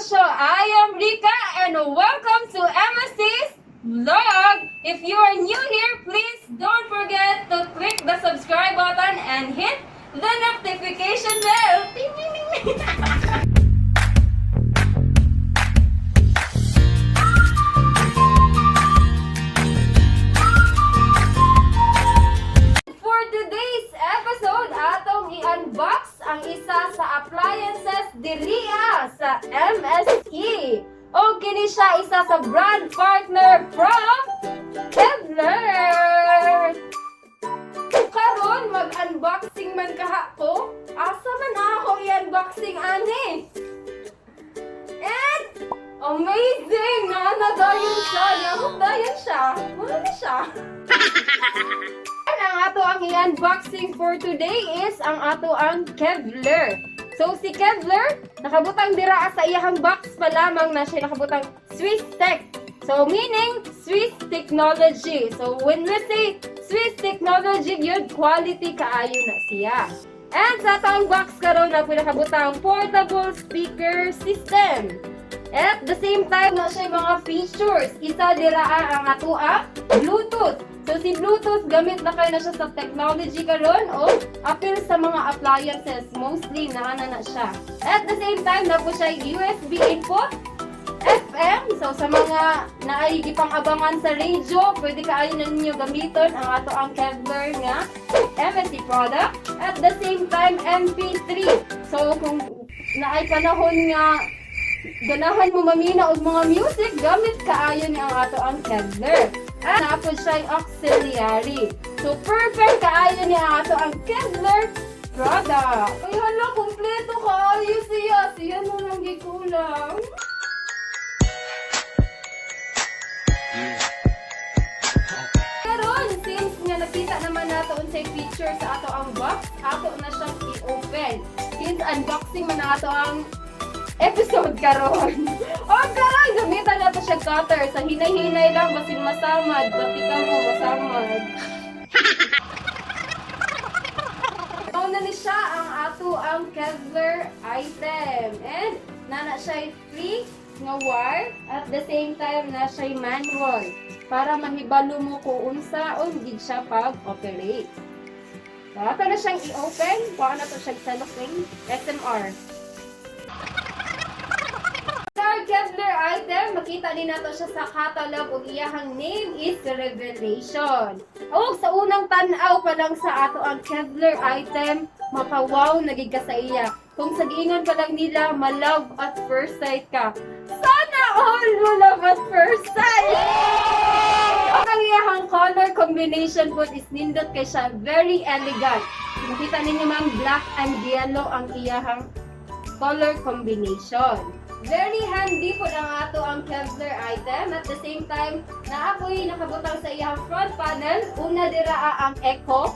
show. I am Rika and welcome to MSC's vlog. If you are new here, please don't forget to click the subscribe button and hit the notification bell. Ding, ding, ding, ding. For today's episode, atong i-unbox ang isa sa appliances diriya sa MSE. O kini siya isa sa brand partner from Kevlar. Karon mag-unboxing man kahako. Asa man ako i-unboxing ani? And amazing! Nanadayon siya. Yamot dayon siya. Wala na siya. Ang ato ang i-unboxing for today is ang ato ang Kevlar. So si Kevlar, nakabutang dira sa iyang box pa lamang na siya nakabutang Swiss Tech. So meaning Swiss technology. So when we say Swiss technology, good quality kaayo na siya. And sa atong box karon na nakabutang portable speaker system. At the same time na siya mga features. Isa dira ang ato ang Bluetooth. So si Bluetooth, gamit na kayo na siya sa technology karon o appeal sa mga appliances. Mostly, na siya. At the same time, na po siya USB input, FM. So sa mga naigipang-abangan sa radio, pwede kaayo na ninyo gamiton ang ato ang Kevlar nga MSC product. At the same time, MP3. So kung naay panahon nga ganahan mo mamina og mga music, gamit kaayo ni ang ato ang Kevlar. At napod siya yung auxiliary. So, perfect kaayo ni ang ato ang Kevlar product. Ay, hala, kompleto kaayo siya. Siya na lang gikulang. Karon, since nga nakita naman nato unsay feature sa ato ang box, ato na siyang i-open. Since unboxing man na ato ang episode karon. O karon, gamitan nato siya cutter. Sa hinay-hinay lang, basin masamad. Pati ka mo, masamad. So, na ni siya ang ato ang Kevlar item. And, nana siya free nga wire. At the same time, na siya manual. Para mahibalo mo kung unsaon gid siya pag-operate. So, ato na siyang i-open. Kuha na to siya sa looking SMR. Kevlar item, makita din nato siya sa catalog ug iyahang name is Revelation. O sa unang tan-aw pa lang sa ato ang Kevlar item, mapawaw nagig ka sa iya. Kung sa giingon pa lang nila, ma-love at first sight ka. Sana all mo love at first sight! Ang iyahang color combination po is nindot kay siya, very elegant. Makita ninyo ma'am, black and yellow ang iyahang color combination. Very handy po ang ato ang Kevlar item. At the same time, naapoy nakabutang sa iyang front panel. Una dira ang echo.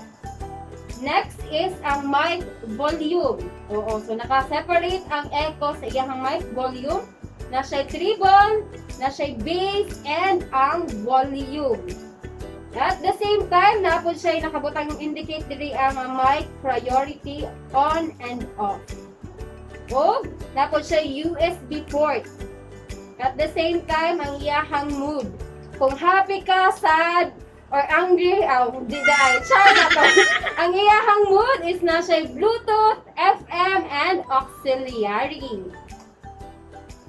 Next is ang mic volume. Oo, so naka-separate ang echo sa iyang mic volume. Na siya treble, na siya bass, and ang volume. At the same time, naapod siya nakabutang indicate diri ang mic priority on and off. O, tapos siya USB port. At the same time, ang iyahang mood. Kung happy ka, sad, or angry, ang iyahang mood is na siya Bluetooth, FM, and auxiliary.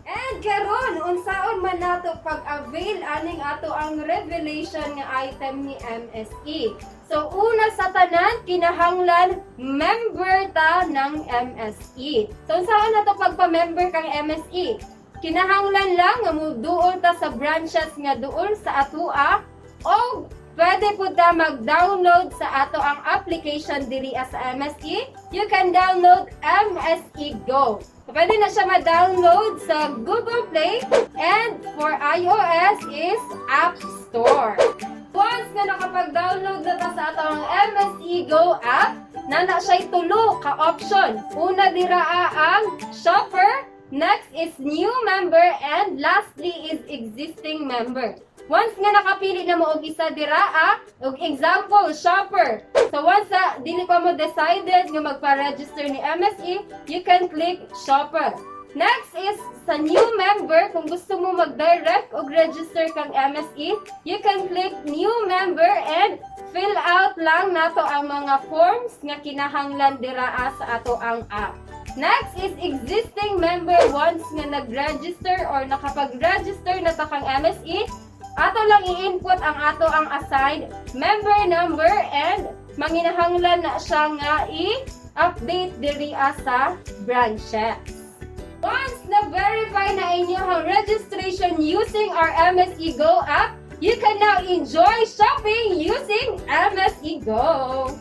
And karon, unsaon man nato pag-avail aning ato ang Revelation nga item ni MSE. So, una sa tanan, kinahanglan, member ta ng MSE. So, saan na ito pagpa-member kang MSE? Kinahanglan lang nga mo doon ta sa branches nga doon sa atua o pwede po ta mag-download sa ato ang application diri sa MSE. You can download MSE Go. So, pwede na siya ma-download sa Google Play and for iOS is App Store. Once nga nakapag-download na ta sa atong MSE Go app, nana siya'y tulo ka option. Una dira ang shopper, next is new member, and lastly is existing member. Once nga nakapili na mo og isa dira og example shopper. So once dili pa mo decided nga magpa-register ni MSE, you can click shopper. Next is sa new member, kung gusto mo mag-direct o register kang MSE, you can click new member and fill out lang nato ang mga forms nga kinahanglan dira sa ato ang app. Next is existing member once nga nag-register or nakapag-register na ta kang MSE, ato lang i-input ang ato ang assigned member number and manginahanglan na siya nga i-update diri sa branches. Once na-verify na inyong registration using our MSE Go app, you can now enjoy shopping using MSE Go.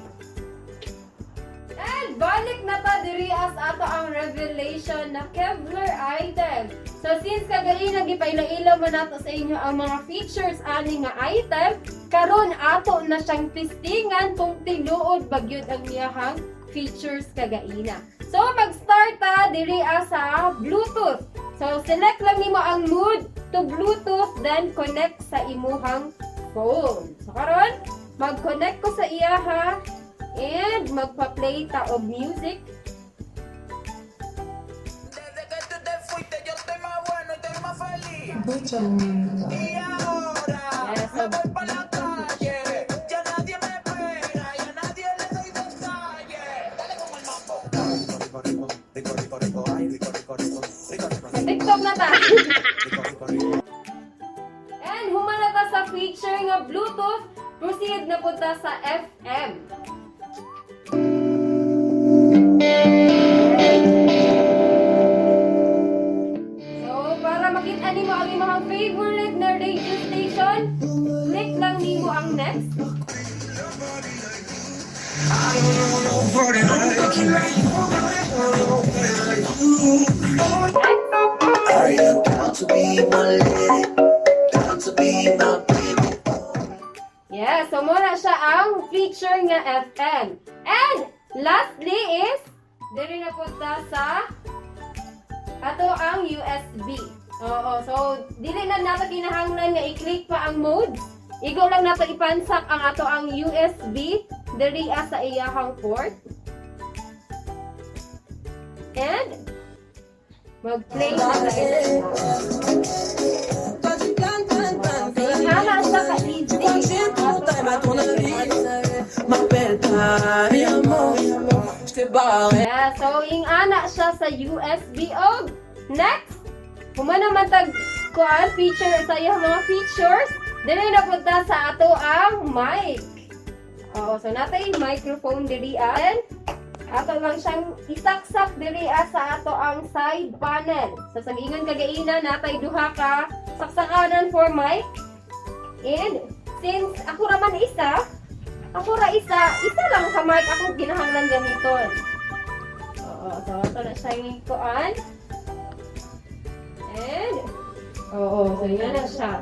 And balik na ta diri ato ang revelation na Kevlar item. So since kagaina gipailailaw man nato sa inyo ang mga features ani nga item, karon ato na siyang testingan kung tinuod bagyod ang iyahang features kagaina. So mag-start ta diri sa Bluetooth. So select lang nimo ang mode to Bluetooth then connect sa imuhang phone. So karon mag-connect ko sa iya ha and magpa-play ta og music. Yes, so, TikTok na ta. And humana ta sa feature nga Bluetooth, proceed na po ta sa FM. So, para makita nimo ang imong favorite na radio station, click lang nimo ang next. Are you down to be my lady? Down to be my baby? Yeah, so muna siya ang feature nga FM. And lastly is diri na punta sa ato ang USB. Oo, so dili na nato kinahanglan nga i-click pa ang mode. Igo lang nato ipansak ang ato ang USB diri sa iyahang port. And mag-play na tayo. Hala sa ka-DJ. Yeah, so ing ana siya sa USB. Og next, humana man tag kuan feature sa iyang mga features, dili na punta sa ato ang mic. Oo, so natay microphone diri and ato lang siyang isaksak diri sa ato ang side panel. Sa sagingan kagaina natay duha ka saksakanan for mic. And since ako ra isa lang sa mic ako ginahanglan gamiton. Oo, so ato na siyang kuan. And so yan na siya.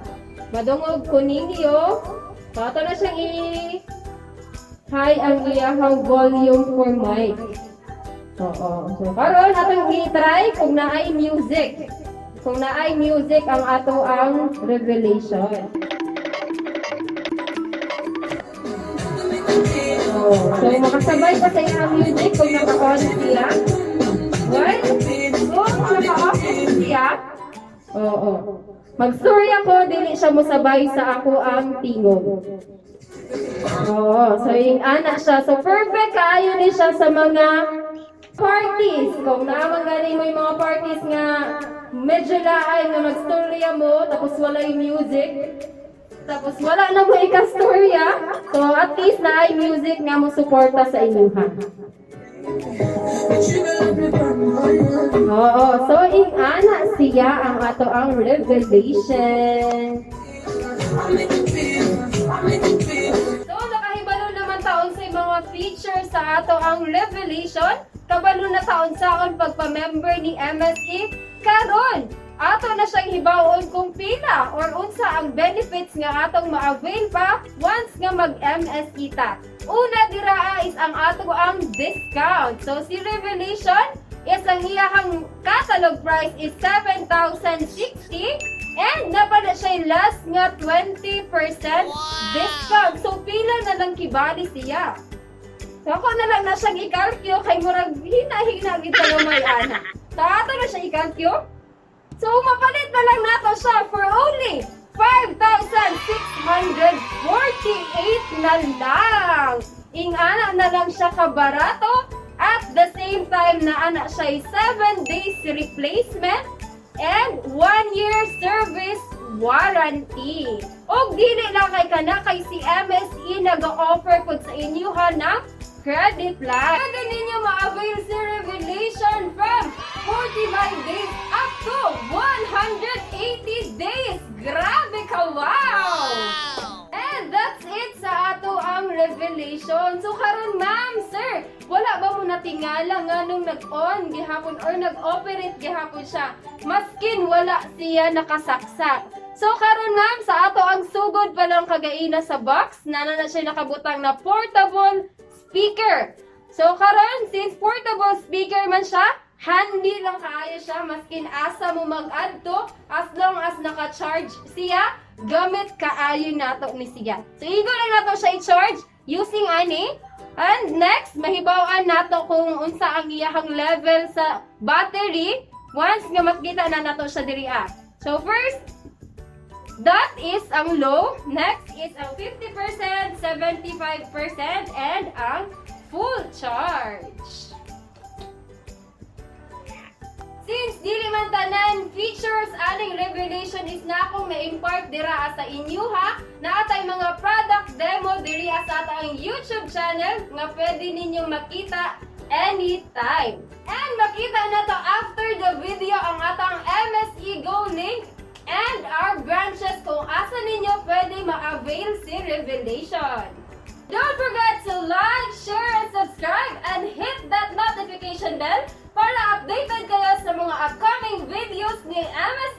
Madungog ko ninyo. So ato na siyang high ang iyahang volume for mic. Oo. So, karon atong i-try kung naay music. Kung naay music ang ato ang revelation. So makasabay pa sa iyang music kung naka-on siya. One, kung naka-off siya. Oo. Mag-story ako, dili siya musabay sa ako ang tingog. Oo, so yung anak siya. So perfect kaayo ni siya sa mga parties. Kung naman galing mo yung mga parties nga medyo laay nga magstorya mo, tapos wala yung music, tapos wala na mo ikastorya, so at least naay music nga mo suporta sa inyuhan. Oo, so yung anak siya ang ato ang revelation. So, nakahibalo naman taon sa mga features sa ato ang revelation. Kabalo na taon saon pagpa-member ni MSE. Karon, ato na siyang hibaon kung pila or unsa ang benefits nga atong ma-avail pa once nga mag-MSE ta. Una dira is ang ato ang discount. So, si Revelation is ang iyahang catalog price is 7,060. And napala siya last nga 20% discount. So pila na lang kibali siya. So ako na lang na siyang i-calculate kay murag hina-hina gid may ana. So, ato na siya i-calculate. So, mapalit na lang nato siya for only 5,648 na lang. Ingana na lang siya kabarato. At the same time na ana siya 7 days replacement and 1 year service warranty. Og dili lang kay kana kay si MSE nag-offer pud sa inyo ha ng credit line. Pwede ninyo ma-avail si Revelation from 45 days up to 180 days. Grabe ka, wow! And that's it sa ato ang Revelation. So karon ma'am, sir, wala ba mo natingala nga nung nag-on gihapon or nag-operate gihapon siya? Maskin wala siya nakasaksak. So karon ma'am, sa ato ang sugod pa lang kagaina sa box, nana na siya nakabutang na portable speaker. So karon, since portable speaker man siya, handy lang kaayo siya maskin asa mo mag-add to as long as naka-charge siya, gamit kaayo nato ni siya. So igo lang nato siya i-charge using ani. And next, mahibaw-an nato kung unsa ang iyahang level sa battery once nga makita na nato siya diri ah. So first, that is ang low. Next is ang 50%, 75%, and ang full charge. Since dili man tanan features aning Revelation is na akong ma-impart dira sa inyo ha, na atay mga product demo diri sa atang YouTube channel nga pwede ninyong makita anytime. And makita na to after the video ang atang MSE Go link and our branches kung asa ninyo pwede ma-avail si Revelation. Don't forget to like, share, and subscribe and hit that notification bell para updated kayo sa mga upcoming videos ni MSE